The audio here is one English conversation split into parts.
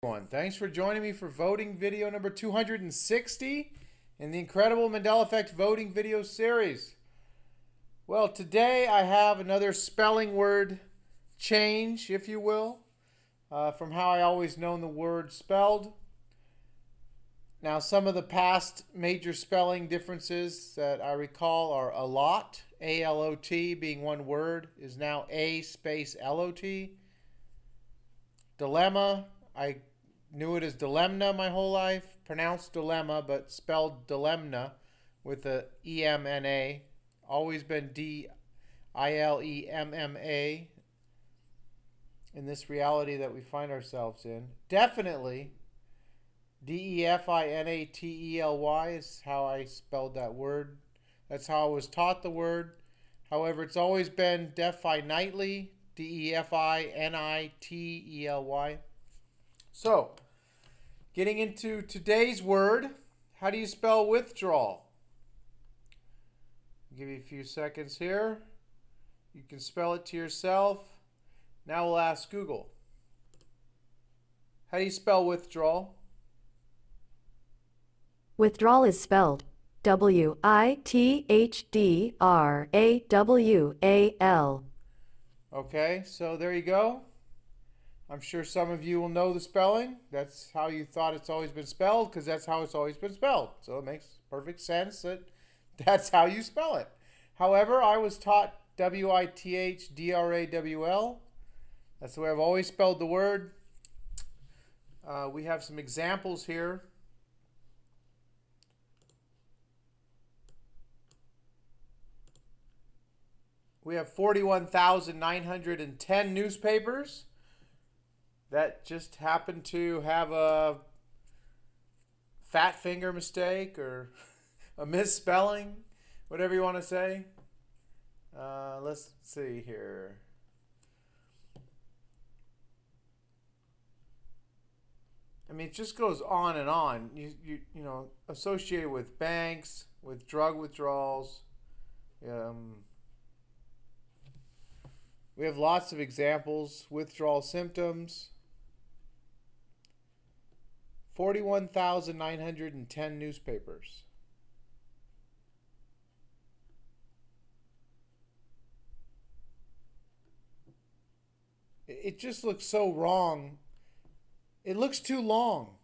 Everyone, thanks for joining me for voting video number 260 in the incredible Mandela Effect voting video series. Well, today I have another spelling word change, if you will, from how I always known the word spelled. Now, some of the past major spelling differences that I recall are a lot, A-L-O-T being one word, is now A space L-O-T. Dilemma, I knew it as dilemma my whole life, pronounced dilemma, but spelled dilemma with a E-M-N-A. Always been D-I-L-E-M-M-A in this reality that we find ourselves in. Definitely D-E-F-I-N-A-T-E-L-Y is how I spelled that word. That's how I was taught the word. However, it's always been definitely, D-E-F-I-N-I-T-E-L-Y. So, getting into today's word, how do you spell withdrawal? I'll give you a few seconds here. You can spell it to yourself. Now we'll ask Google. How do you spell withdrawal? Withdrawal is spelled W-I-T-H-D-R-A-W-A-L. Okay, so there you go. I'm sure some of you will know the spelling. That's how you thought it's always been spelled, because that's how it's always been spelled. So it makes perfect sense that that's how you spell it. However, I was taught W-I-T-H-D-R-A-W-L. That's the way I've always spelled the word. We have some examples here. We have 41,910 newspapers that just happen to have a fat finger mistake or a misspelling, whatever you want to say. Let's see here. I mean, it just goes on and on. You know, associated with banks, with drug withdrawals. We have lots of examples. Withdrawal symptoms. 41,910 newspapers. It just looks so wrong. It looks too long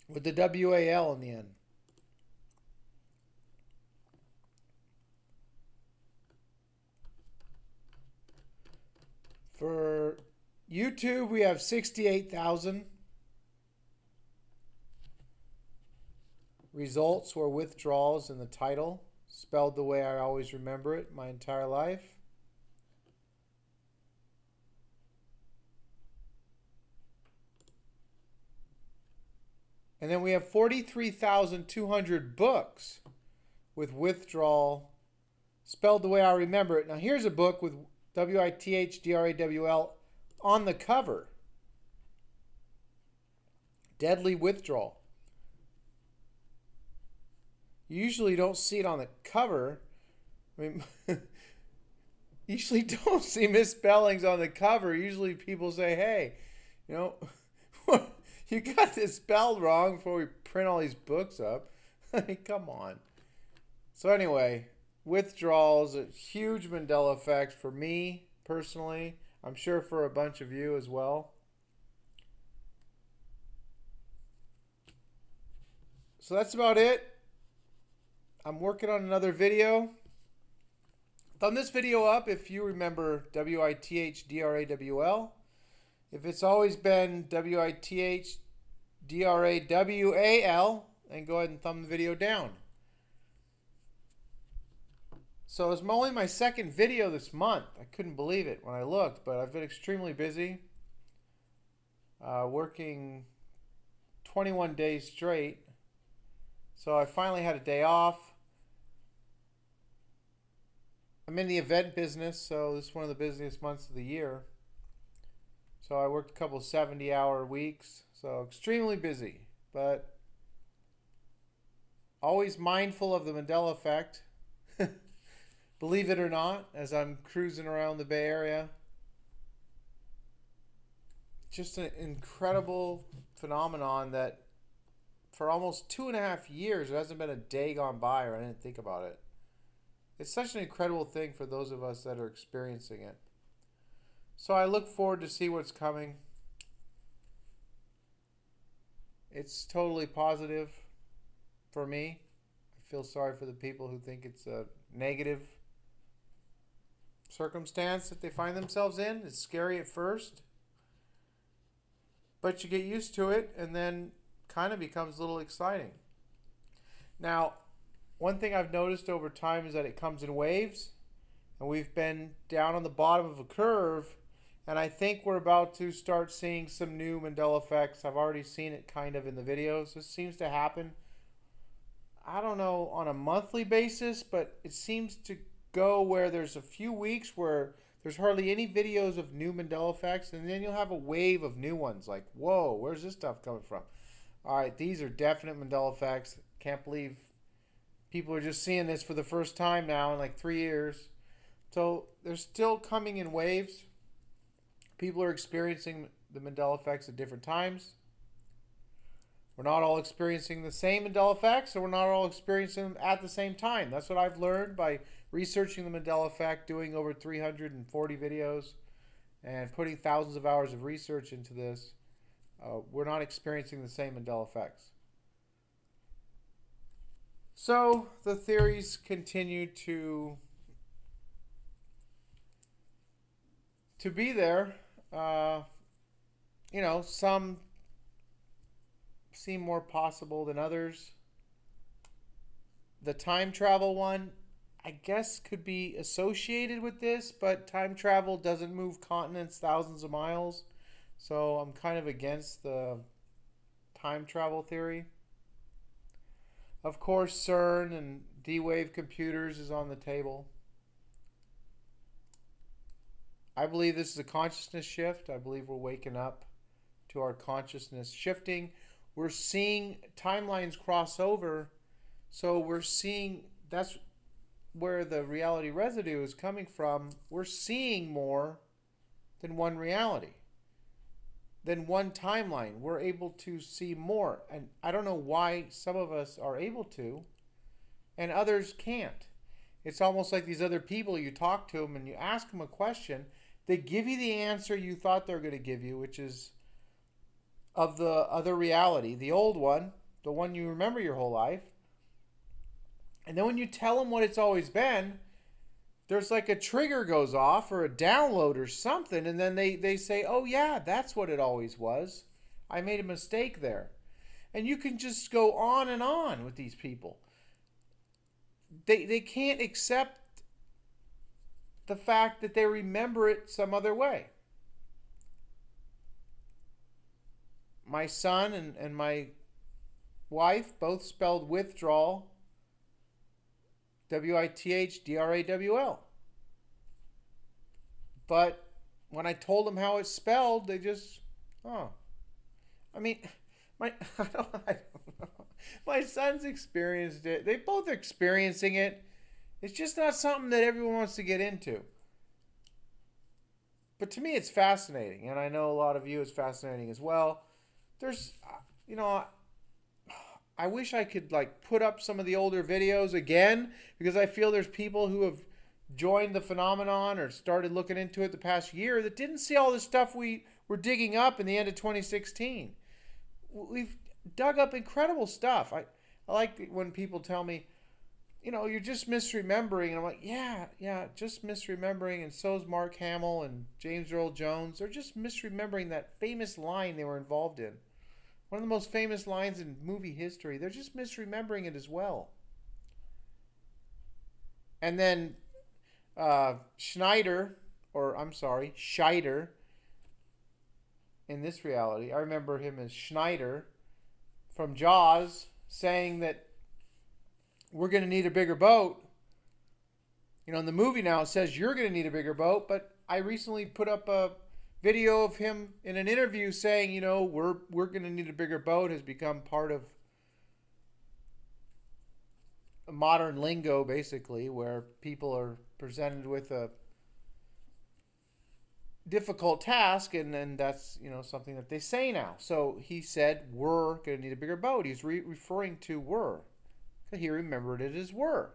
with the W-A-L in the end. For YouTube, we have 68,000 results or withdrawals in the title, spelled the way I always remember it my entire life. And then we have 43,200 books with withdrawal spelled the way I remember it. Now here's a book with W-I-T-H-D-R-A-W-L on the cover. Deadly Withdrawal. You usually don't see it on the cover. I mean, usually don't see misspellings on the cover. Usually people say, hey, you know, you got this spelled wrong before we print all these books up. I mean, come on. So anyway, withdrawal is a huge Mandela effect for me personally. I'm sure for a bunch of you as well. So that's about it. I'm working on another video. Thumb this video up if you remember W-I-T-H-D-R-A-W-L. If it's always been W-I-T-H-D-R-A-W-A-L, then go ahead and thumb the video down. So it's only my second video this month. I couldn't believe it when I looked, but I've been extremely busy. Working 21 days straight. So I finally had a day off. I'm in the event business, so this is one of the busiest months of the year. So I worked a couple of 70-hour weeks, so extremely busy, but always mindful of the Mandela effect. Believe it or not, as I'm cruising around the Bay Area, just an incredible phenomenon that for almost 2.5 years, there hasn't been a day gone by where I didn't think about it. It's such an incredible thing for those of us that are experiencing it. So I look forward to see what's coming. It's totally positive for me. I feel sorry for the people who think it's a negative circumstance that they find themselves in. It's scary at first, but you get used to it and then kind of becomes a little exciting. Now, one thing I've noticed over time is that it comes in waves, and we've been down on the bottom of a curve, and I think we're about to start seeing some new Mandela effects. I've already seen it kind of in the videos. This seems to happen, I don't know, on a monthly basis, but it seems to go where there's a few weeks where there's hardly any videos of new Mandela effects, and then you'll have a wave of new ones. Like, whoa, where's this stuff coming from? All right, these are definite Mandela effects. Can't believe people are just seeing this for the first time now in like 3 years. So they're still coming in waves. People are experiencing the Mandela effects at different times. We're not all experiencing the same Mandela effects, or we're not all experiencing them at the same time. That's what I've learned by researching the Mandela effect, doing over 340 videos, and putting thousands of hours of research into this. We're not experiencing the same Mandela effects. So the theories continue to be there. You know, some seem more possible than others. The time travel one, I guess, could be associated with this, but time travel doesn't move continents thousands of miles. So I'm kind of against the time travel theory. Of course, CERN and D-Wave computers is on the table. I believe this is a consciousness shift. I believe we're waking up to our consciousness shifting. We're seeing timelines cross over. So we're seeing, that's where the reality residue is coming from. We're seeing more than one reality, than one timeline. We're able to see more. And I don't know why some of us are able to and others can't. It's almost like these other people, you talk to them and you ask them a question, they give you the answer you thought they were going to give you, which is of the other reality, the old one, the one you remember your whole life. And then when you tell them what it's always been, there's like a trigger goes off or a download or something, and then they say, oh yeah, that's what it always was. I made a mistake there. And you can just go on and on with these people. They can't accept the fact that they remember it some other way. My son and my wife both spelled withdrawal W-I-T-H-D-R-A-W-L. But when I told them how it's spelled, they just, oh. I mean, I don't know. My son's experienced it. They both are experiencing it. It's just not something that everyone wants to get into. But to me, it's fascinating. And I know a lot of you it's fascinating as well. There's, you know, I wish I could like put up some of the older videos again, because I feel there's people who have joined the phenomenon or started looking into it the past year that didn't see all the stuff we were digging up in the end of 2016. We've dug up incredible stuff. I like when people tell me, you know, you're just misremembering. And I'm like, yeah, just misremembering. And so is Mark Hamill and James Earl Jones. They're just misremembering that famous line they were involved in. One of the most famous lines in movie history. They're just misremembering it as well. And then Scheider, in this reality, I remember him as Schneider from Jaws, saying that we're going to need a bigger boat. You know, in the movie now it says you're going to need a bigger boat, but I recently put up a video of him in an interview saying, you know, we're going to need a bigger boat has become part of a modern lingo, basically, where people are presented with a difficult task, and then that's, you know, something that they say now. So he said, we're going to need a bigger boat. He's referring to were. He remembered it as were.